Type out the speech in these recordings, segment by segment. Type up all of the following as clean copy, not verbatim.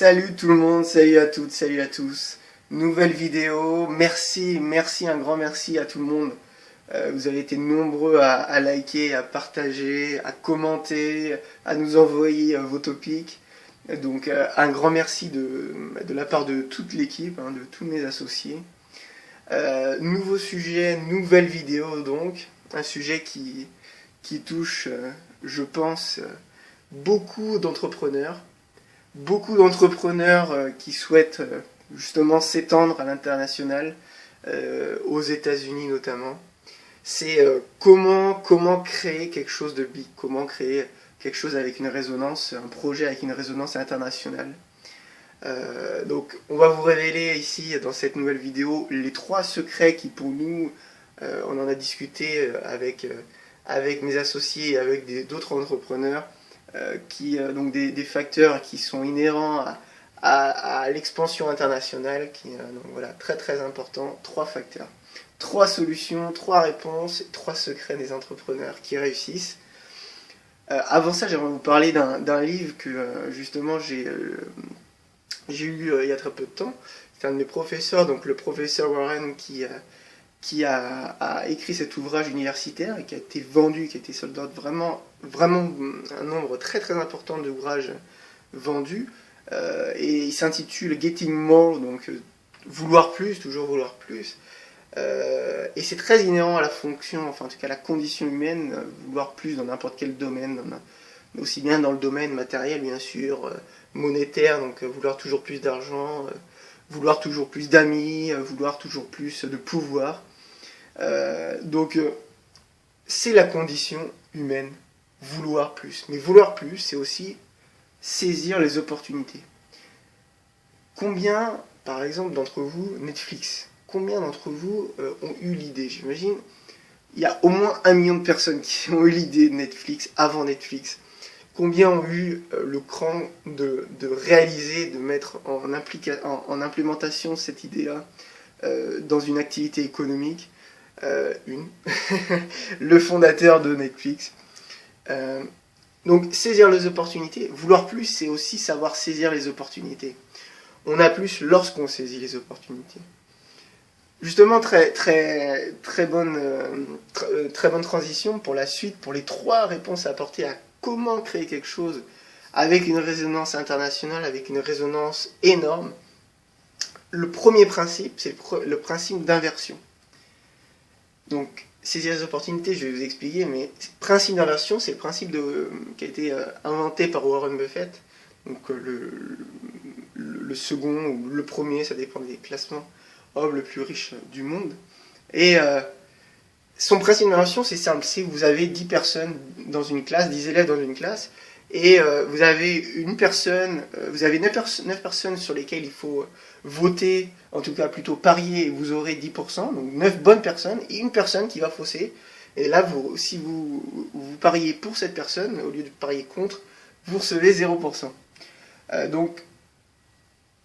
Salut tout le monde, salut à toutes, salut à tous. Nouvelle vidéo, merci, un grand merci à tout le monde. Vous avez été nombreux à liker, à partager, à commenter, à nous envoyer vos topics. Donc un grand merci de la part de toute l'équipe, de tous mes associés. Nouveau sujet, nouvelle vidéo donc. Un sujet qui touche, je pense, beaucoup d'entrepreneurs. Beaucoup d'entrepreneurs qui souhaitent justement s'étendre à l'international, aux États-Unis notamment. C'est comment créer quelque chose de big, comment créer quelque chose avec une résonance, un projet avec une résonance internationale. Donc on va vous révéler ici dans cette nouvelle vidéo les 3 secrets qui pour nous, on en a discuté avec mes associés et avec d'autres entrepreneurs, donc des facteurs qui sont inhérents à l'expansion internationale, donc voilà, très très important, 3 facteurs, 3 solutions, 3 réponses, 3 secrets des entrepreneurs qui réussissent. Avant ça, j'aimerais vous parler d'un livre que justement j'ai lu il y a très peu de temps. C'est un de mes professeurs, donc le professeur Warren, qui a écrit cet ouvrage universitaire et qui a été vendu, qui a été sold out, vraiment un nombre très très important d'ouvrages vendus. Et il s'intitule Getting More, donc vouloir plus, toujours vouloir plus. Et c'est très inhérent à la fonction, enfin en tout cas à la condition humaine, vouloir plus dans n'importe quel domaine, aussi bien dans le domaine matériel bien sûr, monétaire, donc vouloir toujours plus d'argent, vouloir toujours plus d'amis, vouloir toujours plus de pouvoir. Donc c'est la condition humaine, vouloir plus. Mais vouloir plus, c'est aussi saisir les opportunités. Combien, par exemple, d'entre vous, Netflix, combien d'entre vous ont eu l'idée? J'imagine, il y a au moins 1 million de personnes qui ont eu l'idée de Netflix avant Netflix. Combien ont eu le cran de réaliser, de mettre en implémentation cette idée-là dans une activité économique? Le fondateur de Netflix. Donc saisir les opportunités, vouloir plus, c'est aussi savoir saisir les opportunités. On a plus lorsqu'on saisit les opportunités. Justement, très bonne transition pour la suite, pour les 3 réponses à apporter à comment créer quelque chose avec une résonance internationale, avec une résonance énorme. Le premier principe, c'est le principe d'inversion. Donc, saisir les opportunités, je vais vous expliquer, mais le principe d'inversion, c'est le principe qui a été inventé par Warren Buffett. Donc, le second ou le premier, ça dépend des classements, homme le plus riche du monde. Et son principe d'inversion, c'est simple. C'est vous avez 10 personnes dans une classe, 10 élèves dans une classe, et vous avez une personne, vous avez 9 personnes sur lesquelles il faut voter, en tout cas plutôt parier, et vous aurez 10%, donc 9 bonnes personnes, et une personne qui va fausser. Et là, si vous pariez pour cette personne, au lieu de parier contre, vous recevez 0%. Donc,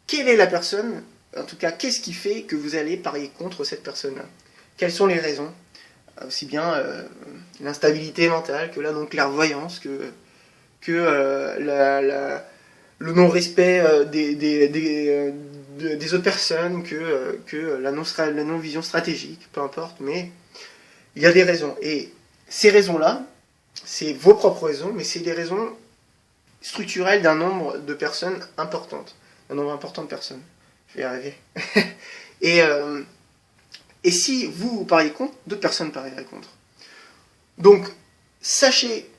quelle est la personne, en tout cas, qu'est-ce qui fait que vous allez parier contre cette personne-là? Quelles sont les raisons? Aussi bien l'instabilité mentale que la non-clairvoyance, que le non-respect des autres personnes, que la non-vision stratégique, peu importe, mais il y a des raisons. Et ces raisons-là, c'est vos propres raisons, mais c'est des raisons structurelles d'un nombre de personnes importantes, un nombre important de personnes. Je vais y arriver. Et si vous pariez contre, d'autres personnes parieraient contre. Donc, sachez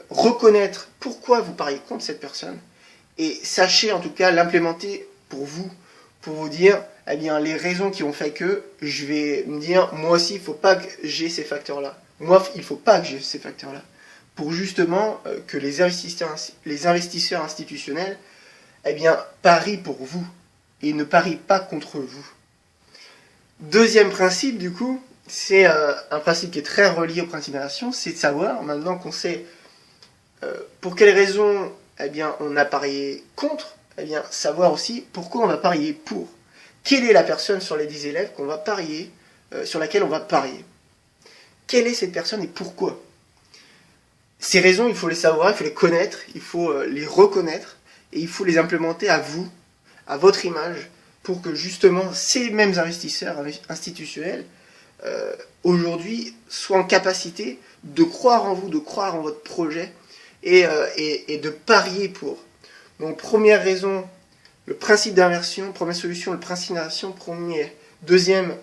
reconnaître pourquoi vous pariez contre cette personne, et sachez en tout cas l'implémenter pour vous dire, eh bien, les raisons qui ont fait que, je vais me dire, moi aussi, il ne faut pas que j'ai ces facteurs-là. Moi, il ne faut pas que j'ai ces facteurs-là. Pour justement que les investisseurs institutionnels, eh bien, parient pour vous, et ne parient pas contre vous. Deuxième principe, du coup, c'est un principe qui est très relié au principe d'inversion, c'est de savoir, maintenant qu'on sait pour quelles raisons eh bien, on a parié contre, eh bien, savoir aussi pourquoi on va parier pour. Quelle est la personne sur les 10 élèves qu'on va parier, sur laquelle on va parier? Quelle est cette personne et pourquoi? Ces raisons, il faut les savoir, il faut les connaître, il faut les reconnaître, et il faut les implémenter à vous, à votre image, pour que justement ces mêmes investisseurs institutionnels aujourd'hui soient en capacité de croire en vous, de croire en votre projet et de parier pour. Donc première raison, le principe d'inversion, première solution, le principe d'inversion, deuxième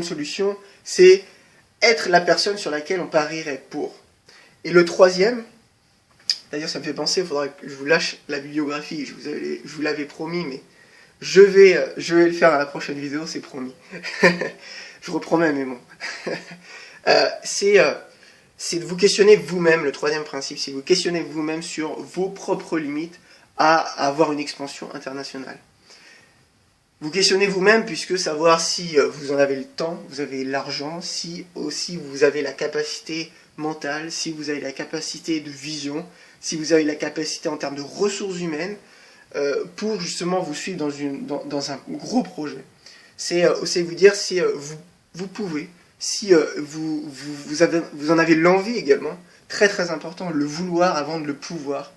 solution, c'est être la personne sur laquelle on parierait pour. Et le troisième, d'ailleurs ça me fait penser, il faudra que je vous lâche la bibliographie, je vous l'avais promis, mais je vais le faire à la prochaine vidéo, c'est promis. Je repromets mes mots. C'est de vous questionner vous-même, le troisième principe, c'est de vous questionner vous-même sur vos propres limites à avoir une expansion internationale. Vous questionnez vous-même puisque savoir si vous en avez le temps, vous avez l'argent, si aussi vous avez la capacité mentale, si vous avez la capacité de vision, si vous avez la capacité en termes de ressources humaines pour justement vous suivre dans un gros projet. C'est aussi vous dire si vous pouvez, si vous en avez l'envie également, très très important, le vouloir avant de le pouvoir.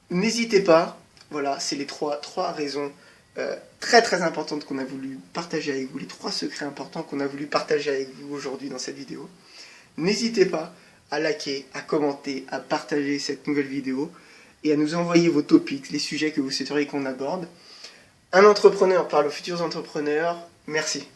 N'hésitez pas, voilà, c'est les trois raisons très très importantes qu'on a voulu partager avec vous, les 3 secrets importants qu'on a voulu partager avec vous aujourd'hui dans cette vidéo. N'hésitez pas à liker, à commenter, à partager cette nouvelle vidéo et à nous envoyer vos topics, les sujets que vous souhaiteriez qu'on aborde. Un entrepreneur parle aux futurs entrepreneurs. Merci.